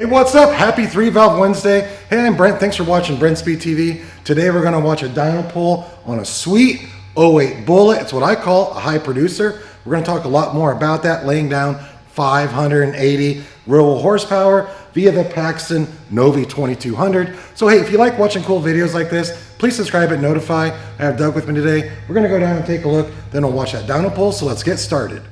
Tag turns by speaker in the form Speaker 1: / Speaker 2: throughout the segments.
Speaker 1: Hey, what's up? Happy 3-Valve Wednesday. Hey, I'm Brent. Thanks for watching Brenspeed TV. Today we're going to watch a dyno pull on a sweet 08 Bullitt. It's what I call a high producer. We're going to talk a lot more about that, laying down 580 real horsepower via the Paxton Novi 2200. So hey, if you like watching cool videos like this, please subscribe and notify. I have Doug with me today. We're going to go down and take a look, then we'll watch that dyno pull. So let's get started.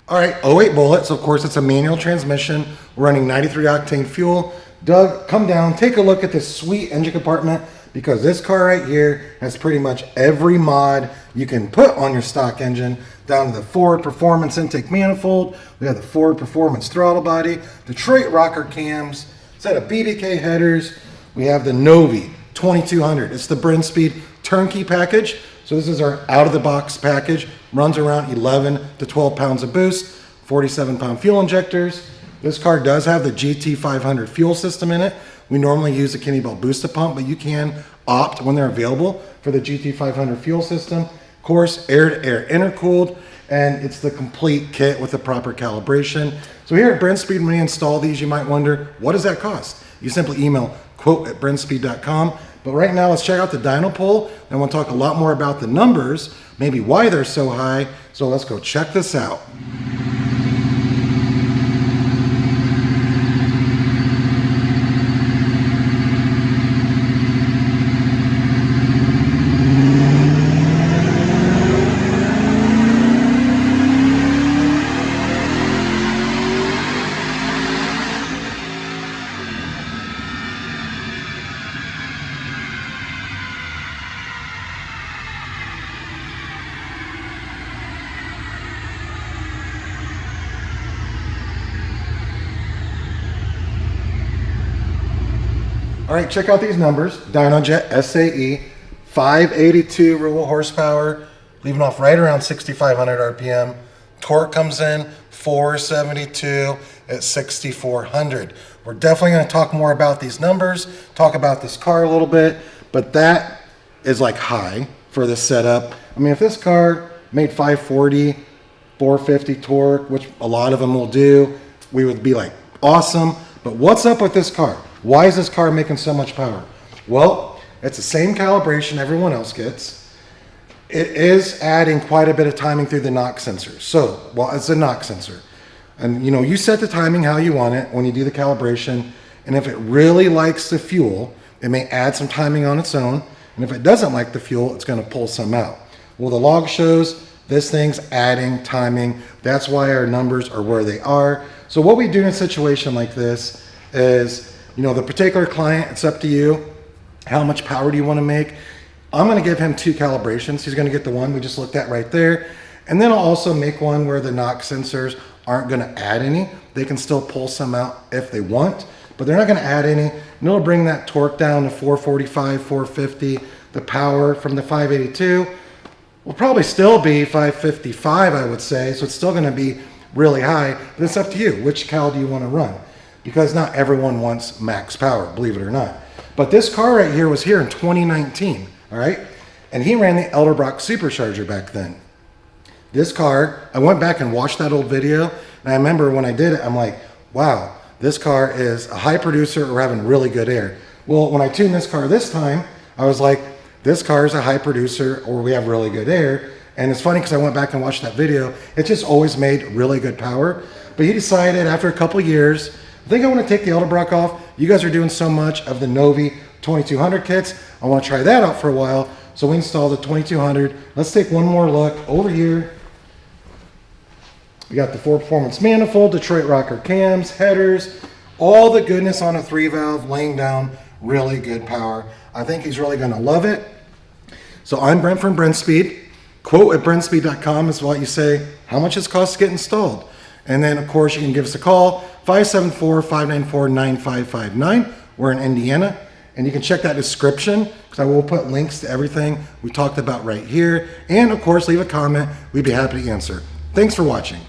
Speaker 1: All right, 08 Bullitt, so of course it's a manual transmission. We're running 93 octane fuel. Doug, come down, take a look at this sweet engine compartment, because this car right here has pretty much every mod you can put on your stock engine, down to the Ford Performance intake manifold. We have the Ford Performance throttle body, Detroit rocker cams, set of BBK headers. We have the Novi 2200. It's the Brenspeed turnkey package. So this is our out-of-the-box package. Runs around 11 to 12 pounds of boost, 47-pound fuel injectors. This car does have the GT500 fuel system in it. We normally use a Kinney Belt booster pump, but you can opt when they're available for the GT500 fuel system. Of course, air-to-air intercooled, and it's the complete kit with the proper calibration. So here at Brenspeed, when you install these, you might wonder, what does that cost? You simply email quote@brenspeed.com. But right now, let's check out the dyno pull, and we'll talk a lot more about the numbers, maybe why they're so high. So let's go check this out. All right, check out these numbers. DynoJet SAE, 582 real horsepower, leaving off right around 6,500 RPM. Torque comes in 472 at 6,400. We're definitely going to talk more about these numbers, talk about this car a little bit, but that is like high for this setup. I mean, if this car made 540, 450 torque, which a lot of them will do, we would be like, awesome. But what's up with this car? Why is this car making so much power? Well, it's the same calibration everyone else gets. It is adding quite a bit of timing through the knock sensor. So, well, it's a knock sensor. And you know, you set the timing how you want it when you do the calibration. And if it really likes the fuel, it may add some timing on its own. And if it doesn't like the fuel, it's going to pull some out. Well, the log shows this thing's adding timing. That's why our numbers are where they are. So what we do in a situation like this is, you know, the particular client, it's up to you. How much power do you want to make? I'm going to give him 2 calibrations. He's going to get the one we just looked at right there. And then I'll also make one where the knock sensors aren't going to add any. They can still pull some out if they want, but they're not going to add any. And it'll bring that torque down to 445, 450. The power from the 582 will probably still be 555, I would say. So it's still going to be really high, but it's up to you. Which cal do you want to run? Because not everyone wants max power, believe it or not. But this car right here was here in 2019, all right? And he ran the Elderbrock Supercharger back then. This car, I went back and watched that old video, and I remember when I did it, I'm like, wow, this car is a high producer or having really good air. Well, when I tuned this car this time, I was like, this car is a high producer or we have really good air. And it's funny because I went back and watched that video. It just always made really good power. But he decided after a couple years, I think I want to take the Elderbrock off. You guys are doing so much of the Novi 2200 kits. I want to try that out for a while. So we installed the 2200. Let's take one more look over here. We got the Ford Performance manifold, Detroit rocker cams, headers, all the goodness on a 3-valve, laying down really good power. I think he's really going to love it. So I'm Brent from Brenspeed. Quote@brenspeed.com is what you say, how much it costs to get installed. And then, of course, you can give us a call, 574-594-9559. We're in Indiana. And you can check that description, because I will put links to everything we talked about right here. And, of course, leave a comment. We'd be happy to answer. Thanks for watching.